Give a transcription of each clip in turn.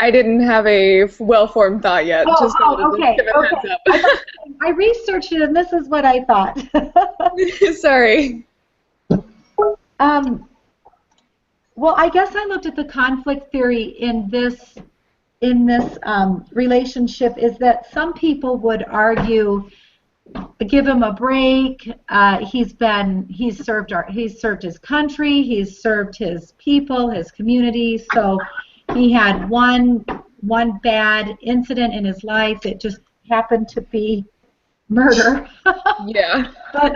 I didn't have a well-formed thought yet. Just wanted to Okay, give a okay. heads I researched it, and this is what I thought. up. Sorry. um, well, I guess I looked at the conflict theory in this relationship. Is that some people would argue, give him a break. He's served his country. He's served his people, his community. So he had one bad incident in his life. It just happened to be murder. Yeah. But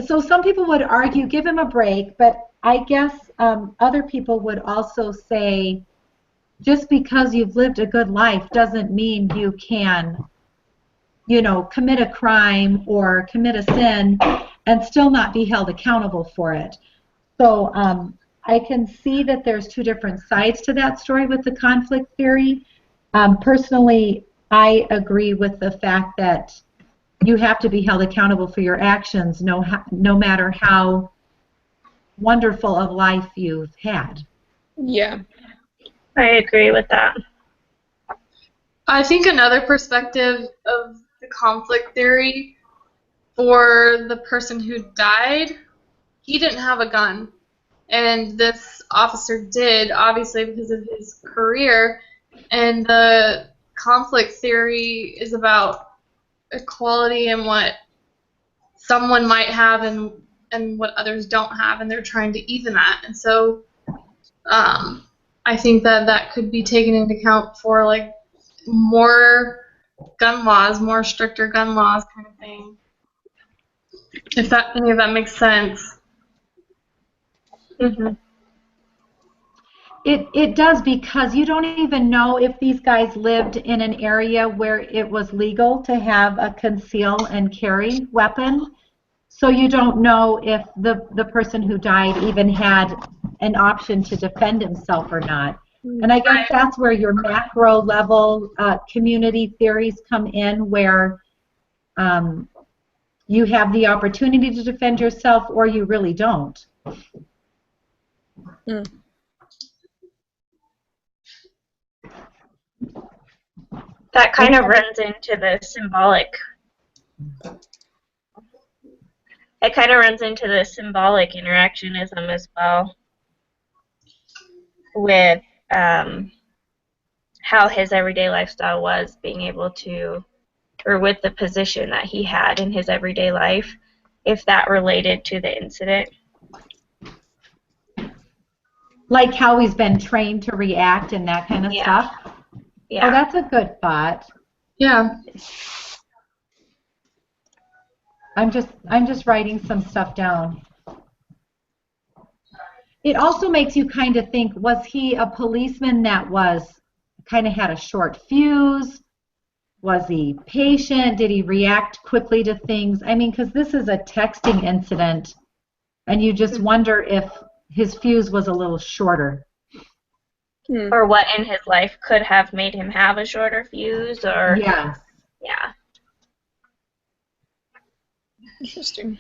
so some people would argue, give him a break. But I guess other people would also say, just because you've lived a good life doesn't mean you can, commit a crime or commit a sin and still not be held accountable for it. So I can see that there's two different sides to that story with the conflict theory. Personally, I agree with the fact that you have to be held accountable for your actions, no matter how wonderful of life you've had. Yeah. I agree with that. I think another perspective of the conflict theory for the person who died, he didn't have a gun. And this officer did, obviously, because of his career. And the conflict theory is about equality and what someone might have and what others don't have, and they're trying to even that. And so I think that could be taken into account for like more gun laws, more stricter gun laws kind of thing. If any of that makes sense. Mm-hmm. It does, because you don't even know if these guys lived in an area where it was legal to have a conceal and carry weapon. So you don't know if the person who died even had an option to defend himself or not. And I guess that's where your macro level community theories come in, where you have the opportunity to defend yourself or you really don't. Mm. That kind of runs into the symbolic. It kind of runs into the symbolic interactionism as well, with how his everyday lifestyle was, being able to, or with the position that he had in his everyday life, if that related to the incident. Like how he's been trained to react and that kind of stuff. Yeah. Oh, that's a good thought. Yeah. I'm just writing some stuff down. It also makes you kind of think, was he a policeman that was kind of had a short fuse? Was he patient? Did he react quickly to things? I mean, because this is a texting incident, and you just wonder if his fuse was a little shorter. Or what in his life could have made him have a shorter fuse, or Yes. Yeah. Interesting.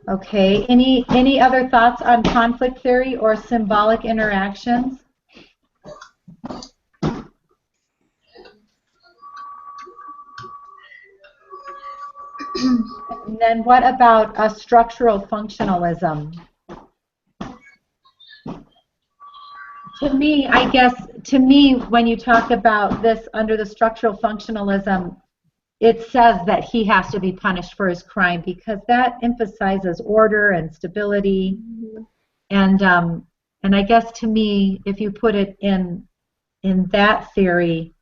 Okay. Any other thoughts on conflict theory or symbolic interactions? And then what about structural functionalism? To me, when you talk about this under the structural functionalism, it says that he has to be punished for his crime, because that emphasizes order and stability. And I guess to me, if you put it in that theory,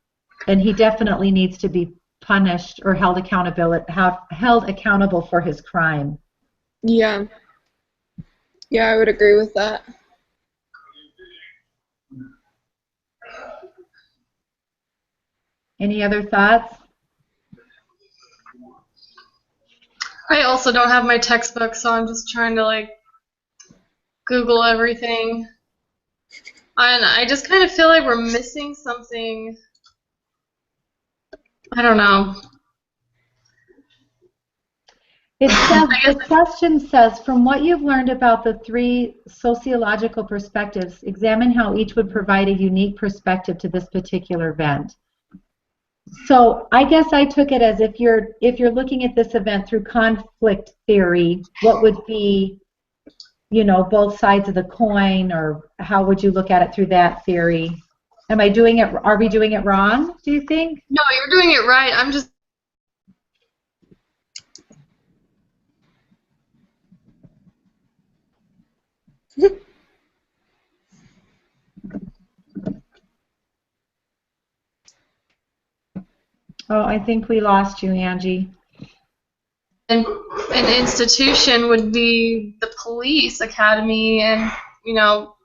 then he definitely needs to be punished or held accountable for his crime. Yeah. Yeah, I would agree with that. Any other thoughts? I also don't have my textbook, so I'm just trying to like Google everything. And I just kind of feel like we're missing something. I don't know. It says, I the guess question says, from what you've learned about the three sociological perspectives, examine how each would provide a unique perspective to this particular event. So I guess I took it as if you're looking at this event through conflict theory, what would be, you know, both sides of the coin, or how would you look at it through that theory? Am I doing it? Are we doing it wrong, do you think? no, you're doing it right. I'm just Oh, I think we lost you, Angie. an institution would be the police academy and, you know,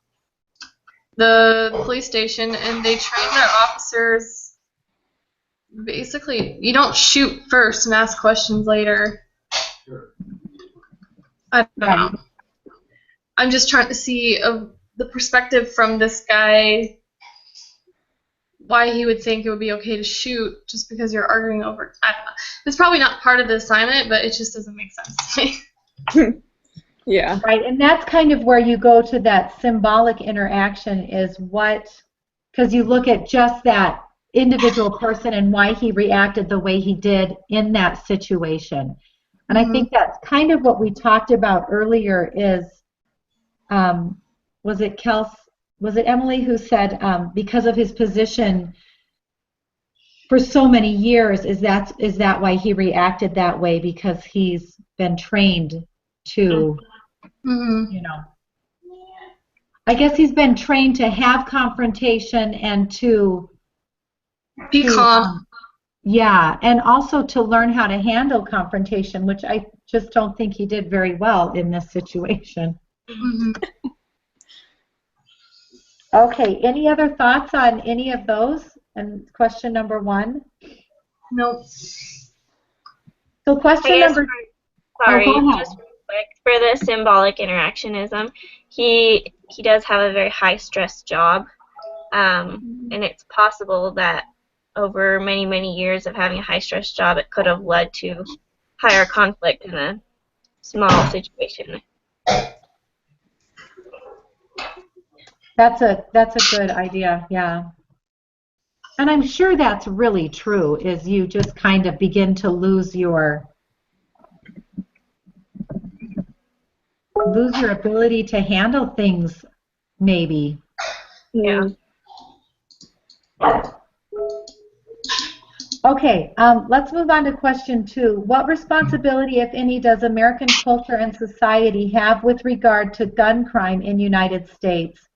the police station, and they train their officers. Basically, you don't shoot first and ask questions later. I don't Right. know. I'm just trying to see the perspective from this guy, why he would think it would be okay to shoot just because you're arguing over. I don't know. It's probably not part of the assignment, but it just doesn't make sense to me. Yeah. Right, and that's kind of where you go to that symbolic interaction, is what, because you look at just that individual person and why he reacted the way he did in that situation. And I think that's kind of what we talked about earlier is, was it Emily who said, because of his position for so many years, is that why he reacted that way, because he's been trained to, you know, I guess he's been trained to have confrontation and to Be calm. yeah, and also to learn how to handle confrontation, which I just don't think he did very well in this situation. Okay, any other thoughts on any of those? And question number one? Nope. So question number... Sorry, Oh, go ahead. just real quick, for the symbolic interactionism, he does have a very high stress job, and it's possible that over many, many years of having a high stress job, it could have led to higher conflict in a small situation. That's a good idea, yeah. And I'm sure that's really true, is you just kind of begin to lose your ability to handle things, maybe. Yeah. Okay, let's move on to question two. What responsibility, if any, does American culture and society have with regard to gun crime in the United States?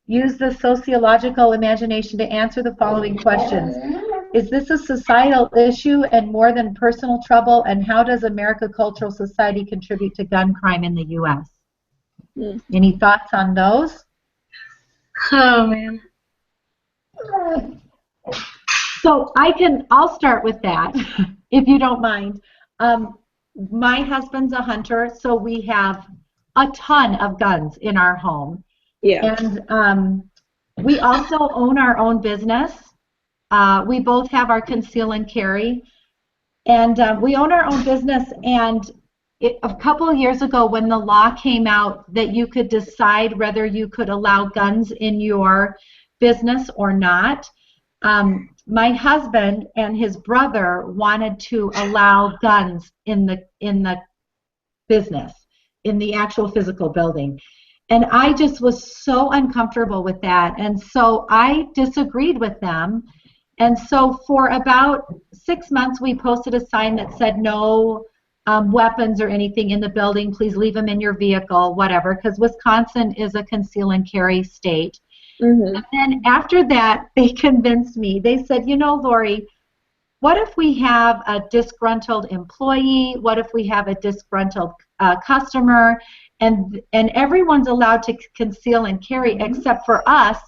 Use the sociological imagination to answer the following questions. Is this a societal issue and more than personal trouble? And how does American cultural society contribute to gun crime in the U.S.? Any thoughts on those? Oh, man. So I'll start with that, if you don't mind. My husband's a hunter, so we have a ton of guns in our home. Yeah. And we also own our own business. We both have our conceal and carry. And we own our own business. And a couple of years ago, when the law came out that you could decide whether you could allow guns in your business or not, my husband and his brother wanted to allow guns in the business, in the actual physical building. And I just was so uncomfortable with that. And so I disagreed with them. And so for about 6 months, we posted a sign that said no weapons or anything in the building. Please leave them in your vehicle, whatever, because Wisconsin is a conceal and carry state. And then after that, they convinced me. They said, you know, Lori, what if we have a disgruntled employee? What if we have a disgruntled customer? And everyone's allowed to conceal and carry except for us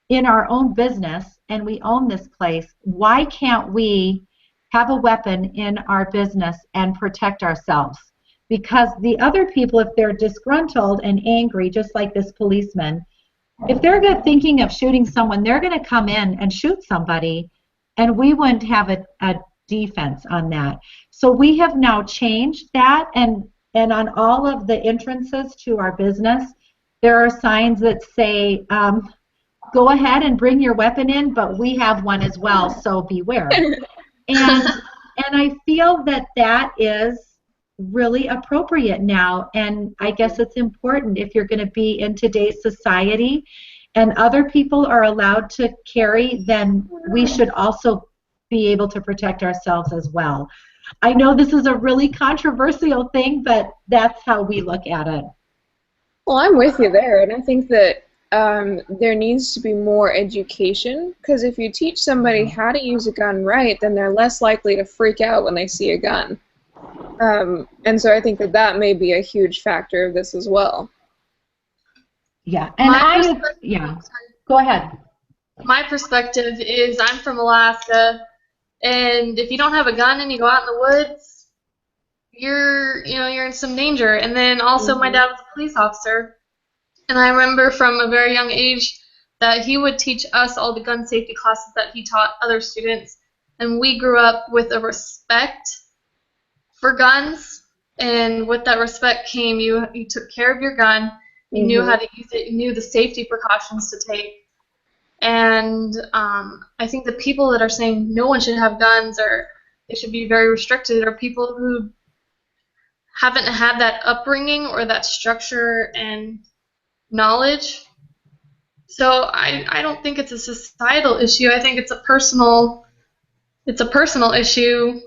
in our own business, and we own this place. Why can't we have a weapon in our business and protect ourselves? Because the other people, if they're disgruntled and angry, just like this policeman, if they're thinking of shooting someone, they're going to come in and shoot somebody, and we wouldn't have a defense on that. So we have now changed that, and on all of the entrances to our business, there are signs that say, go ahead and bring your weapon in, but we have one as well, so beware. And I feel that that is really appropriate now, and I guess it's important if you're going to be in today's society and other people are allowed to carry, then we should also be able to protect ourselves as well. I know this is a really controversial thing, but that's how we look at it. Well, I'm with you there, and I think that there needs to be more education, because if you teach somebody how to use a gun right, then they're less likely to freak out when they see a gun. And so I think that that may be a huge factor of this as well. Yeah, and go ahead. My perspective is I'm from Alaska, and if you don't have a gun and you go out in the woods, you're in some danger. And then also my dad was a police officer, and I remember from a very young age that he would teach us all the gun safety classes that he taught other students, and we grew up with a respect for guns, and with that respect came you took care of your gun, you knew how to use it, you knew the safety precautions to take. And I think the people that are saying no one should have guns or they should be very restricted are people who haven't had that upbringing or that structure and knowledge. So I don't think it's a societal issue. I think it's a personal issue,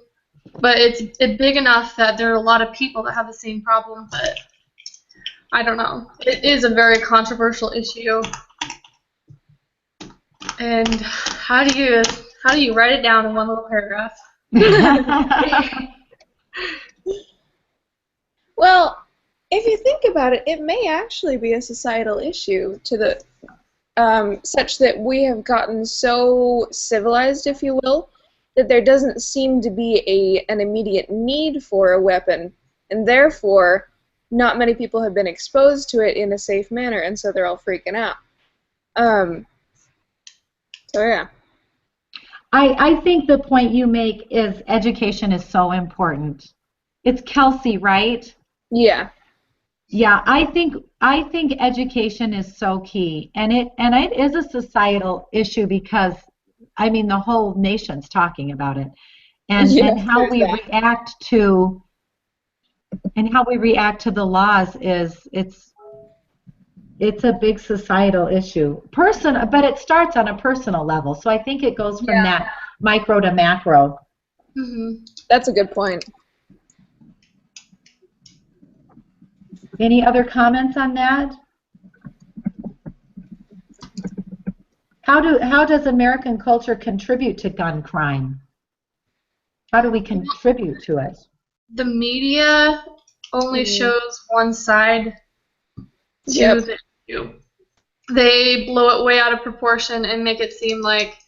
but it's big enough that there are a lot of people that have the same problem. But I don't know. It is a very controversial issue. And how do you write it down in one little paragraph? Well, if you think about it, it may actually be a societal issue to the such that we have gotten so civilized, if you will, that there doesn't seem to be an immediate need for a weapon, and therefore not many people have been exposed to it in a safe manner, and so they're all freaking out. So yeah. I think the point you make is education is so important. It's Kelsey, right? Yeah. Yeah, I think education is so key, and it is a societal issue because I mean the whole nation's talking about it, and how we react to the laws is it's a big societal issue. But it starts on a personal level, so I think it goes from that micro to macro. That's a good point. Any other comments on that? How does American culture contribute to gun crime? How do we contribute to it? The media only shows one side to the issue. They blow it way out of proportion and make it seem like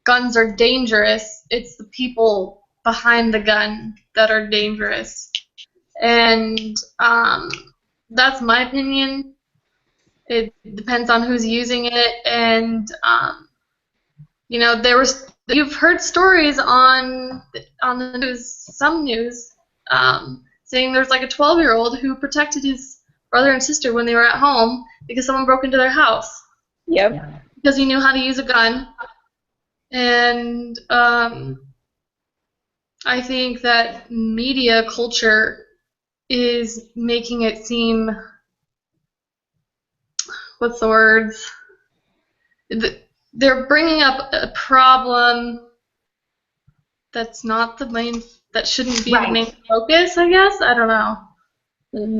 guns are dangerous. It's the people behind the gun that are dangerous. And that's my opinion. It depends on who's using it, and you've heard stories on the news, some news, saying there's like a 12-year-old who protected his brother and sister when they were at home because someone broke into their house. Yep. Yeah. Because he knew how to use a gun, and I think that media culture is making it seem, what's the words? They're bringing up a problem that's not that shouldn't be the main focus, I guess. I don't know.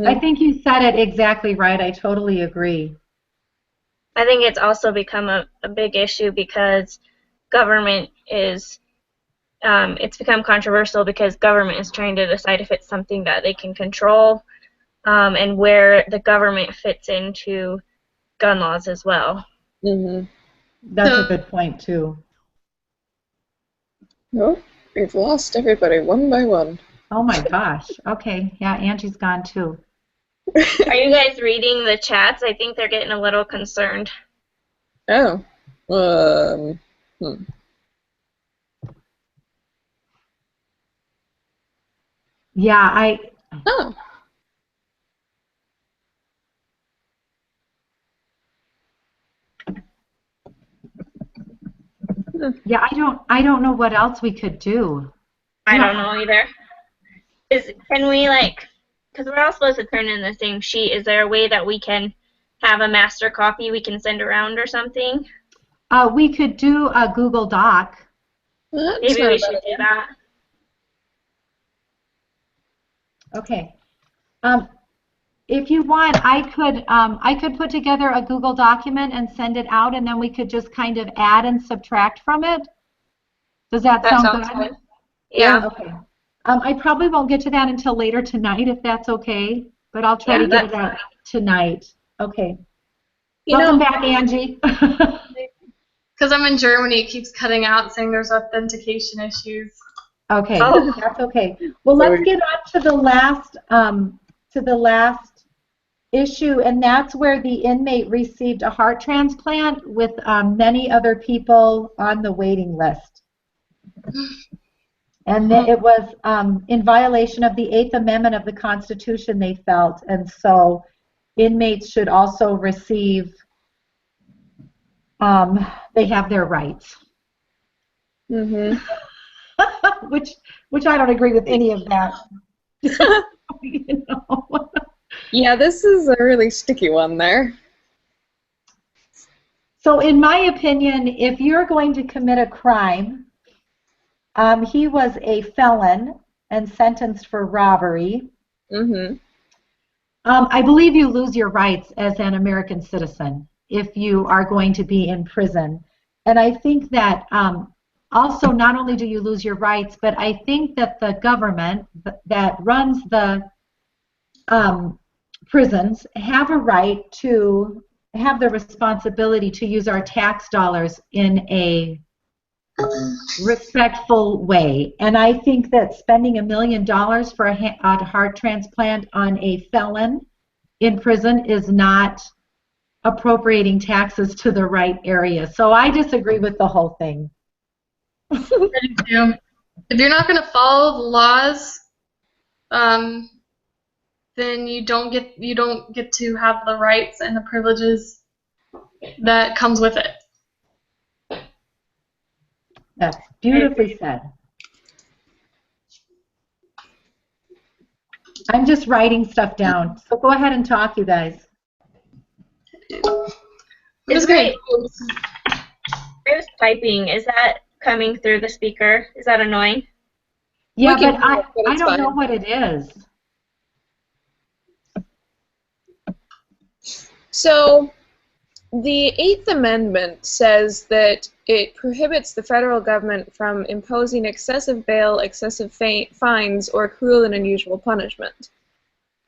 I think you said it exactly right. I totally agree. I think it's also become a big issue because government is, it's become controversial because government is trying to decide if it's something that they can control, and where the government fits into gun laws as well. That's a good point too. Oh, we've lost everybody one by one. Oh my gosh. Okay. Yeah, Angie's gone too. Are you guys reading the chats? I think they're getting a little concerned. Oh. Yeah, Oh. yeah, I don't know what else we could do. I don't know either. Can we because we're all supposed to turn in the same sheet. Is there a way that we can have a master copy we can send around or something? We could do a Google Doc. That's Maybe not we a bad should do idea. that. Okay. If you want, I could put together a Google document and send it out, and then we could just kind of add and subtract from it. Does that That sound sounds good? good. Yeah. Yeah. Okay. I probably won't get to that until later tonight, if that's okay, but I'll try Yeah, to get it that's out tonight. Okay. You Welcome know, back, Angie. Because I'm in Germany, it keeps cutting out saying there's authentication issues. Okay, Oh. that's okay. Well, let's get on to the last issue, and that's where the inmate received a heart transplant with many other people on the waiting list. And it was in violation of the Eighth Amendment of the Constitution, they felt, and so inmates should also receive, they have their rights. mm-hmm. which I don't agree with any of that. You know? Yeah, this is a really sticky one there. So in my opinion, if you're going to commit a crime, he was a felon and sentenced for robbery. Mm-hmm. I believe you lose your rights as an American citizen if you are going to be in prison. And I think that also not only do you lose your rights, but I think that the government that runs the prisons have a right to have the responsibility to use our tax dollars in a respectful way. And I think that spending $1 million for a heart transplant on a felon in prison is not appropriating taxes to the right area. So I disagree with the whole thing. I do too. If you're not going to follow the laws, then you don't get to have the rights and the privileges that comes with it. That's beautifully said. I'm just writing stuff down. So go ahead and talk, you guys. I'm just going to There's typing. Is that coming through the speaker? Is that annoying? Yeah, We can but hear it, but I it's don't know fine. what it is. So, the Eighth Amendment says that it prohibits the federal government from imposing excessive bail, excessive fines, or cruel and unusual punishment.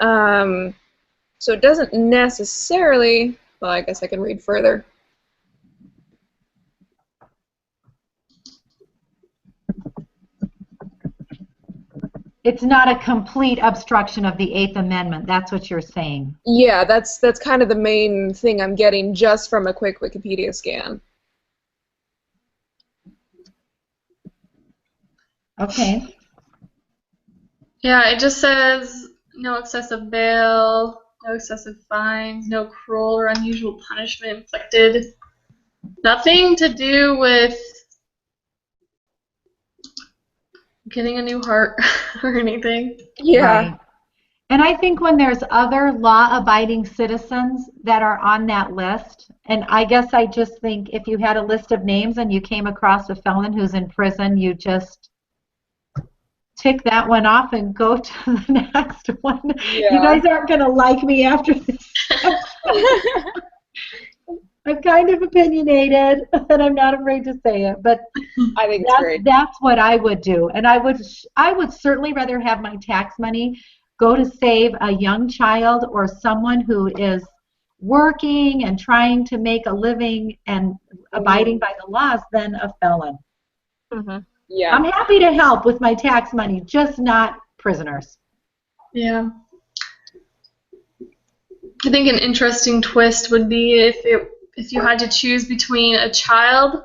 So it doesn't necessarily, well, I guess I can read further. It's not a complete obstruction of the Eighth Amendment. That's what you're saying. Yeah, that's kind of the main thing I'm getting just from a quick Wikipedia scan. Okay. Yeah, it just says no excessive bail, no excessive fines, no cruel or unusual punishment inflicted. Nothing to do with getting a new heart or anything. Yeah. Right. And I think when there's other law-abiding citizens that are on that list, and I guess I just think if you had a list of names and you came across a felon who's in prison, you just tick that one off and go to the next one. Yeah. You guys aren't going to like me after this. I'm kind of opinionated, and I'm not afraid to say it, but I think it's great. that's what I would do. And I would certainly rather have my tax money go to save a young child or someone who is working and trying to make a living and abiding by the laws than a felon. Mm-hmm. Yeah. I'm happy to help with my tax money, just not prisoners. Yeah. I think an interesting twist would be if you had to choose between a child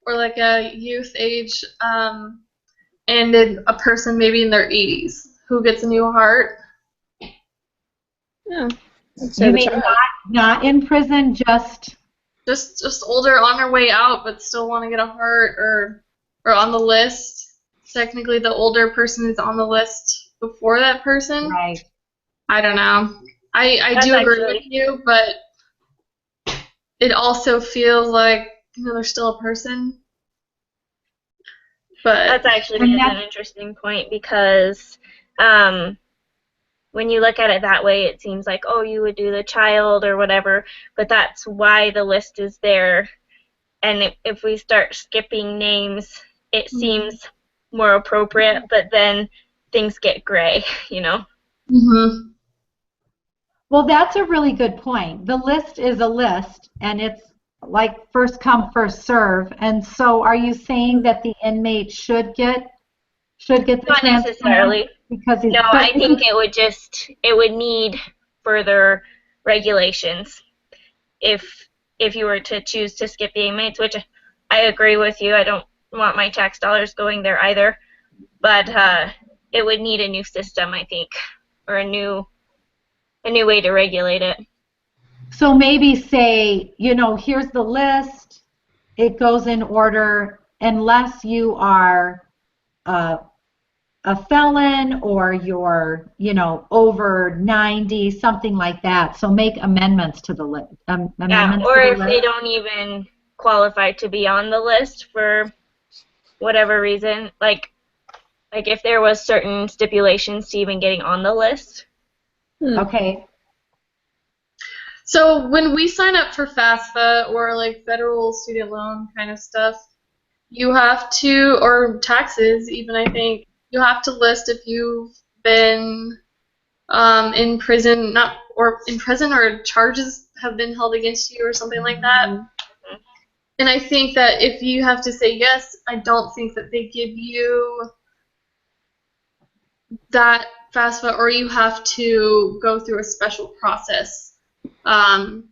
or like a youth age and then a person maybe in their 80s who gets a new heart. Yeah. You mean not in prison, just Just older on their way out, but still want to get a heart or on the list. Technically, the older person is on the list before that person. right. I don't know. I That's do agree actually- with you, but it also feels like they're still a person. But That's actually And an interesting point because when you look at it that way, it seems like, oh, you would do the child or whatever, but that's why the list is there. And if we start skipping names, it seems more appropriate, but then things get gray, mhm. Well, that's a really good point. The list is a list, and it's like first come, first serve. And so, are you saying that the inmate should get the Not transplant necessarily. because he's? No, I think it would need further regulations if you were to choose to skip the inmates, which I agree with you. I don't want my tax dollars going there either, but it would need a new system, I think, or a new way to regulate it. So maybe say, here's the list. It goes in order unless you are a felon or you're, over 90, something like that. So make amendments to the list. Yeah, or if they don't even qualify to be on the list for whatever reason, like if there was certain stipulations to even getting on the list. Okay. So when we sign up for FAFSA or like federal student loan kind of stuff, you have to, or taxes even, I think, you have to list if you've been in prison, or charges have been held against you or something like that. Mm-hmm. And I think that if you have to say yes, I don't think that they give you that FAFSA, or you have to go through a special process to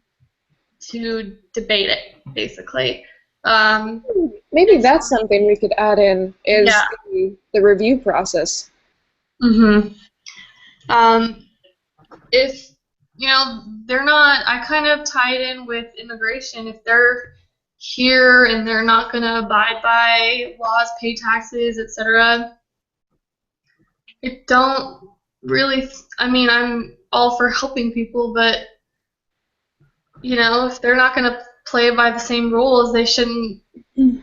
debate it, basically. Maybe that's something we could add in is the review process. Mm-hmm. If they're not, I kind of tie it in with immigration. If they're here and they're not going to abide by laws, pay taxes, etc., it don't really. I mean, I'm all for helping people, but if they're not going to play by the same rules, they shouldn't. You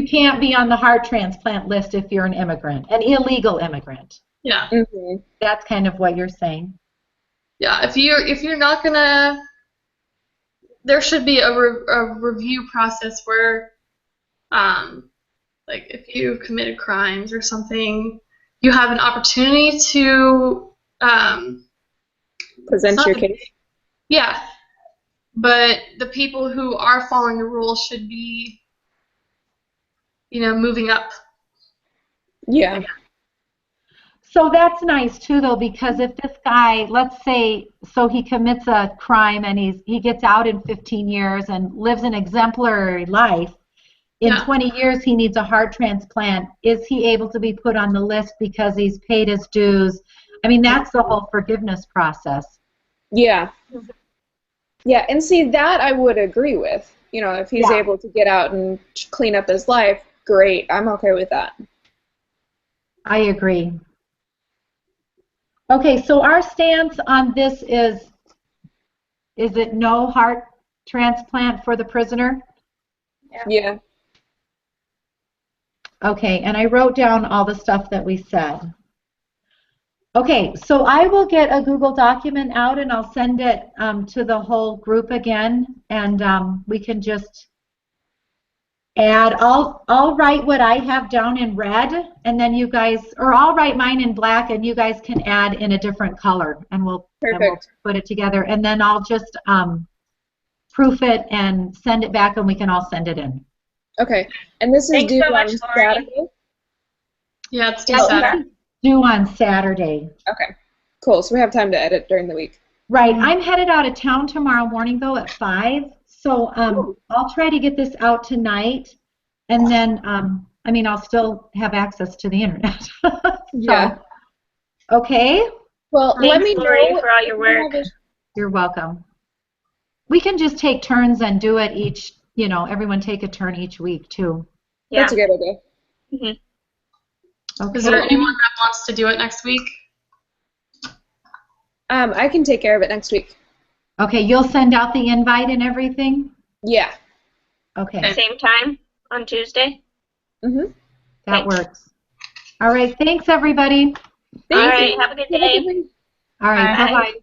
can't be on the heart transplant list if you're an immigrant, an illegal immigrant. Yeah. Mm-hmm. That's kind of what you're saying. Yeah. If you're not gonna, there should be a review process where, like if you committed crimes or something, you have an opportunity to Present your case. Yeah. But the people who are following the rules should be, moving up. Yeah. So that's nice too, though, because if this guy, let's say, so he commits a crime and he gets out in 15 years and lives an exemplary life, in 20 years he needs a heart transplant. Is he able to be put on the list because he's paid his dues? I mean, that's the whole forgiveness process. Yeah. Yeah, and see, that I would agree with. If he's able to get out and clean up his life, great. I'm okay with that. I agree. Okay, so our stance on this is it no heart transplant for the prisoner? Yeah. Okay, and I wrote down all the stuff that we said. Okay, so I will get a Google document out and I'll send it to the whole group again, and we can just add. I'll write what I have down in red, and then you guys, or I'll write mine in black, and you guys can add in a different color, and we'll put it together, and then I'll just proof it and send it back, and we can all send it in. Okay, and this is due on Saturday? Yeah, it's due Saturday. Due on Saturday. Okay, cool. So we have time to edit during the week. Right. I'm headed out of town tomorrow morning, though, at 5. So I'll try to get this out tonight, and then I mean, I'll still have access to the internet. Yeah. Okay. Well, let Thanks, me Lori, know for all your if you work. have You're welcome. We can just take turns and do it each, everyone take a turn each week too. Yeah. That's a good idea. Mm-hmm. Okay. Is there anyone that wants to do it next week? I can take care of it next week. Okay, you'll send out the invite and everything? Yeah. Okay, Same time on Tuesday? Mhm. that works. All right, thanks everybody. All Thank right, you. have a good Have a day. good one. All right, Bye. bye-bye.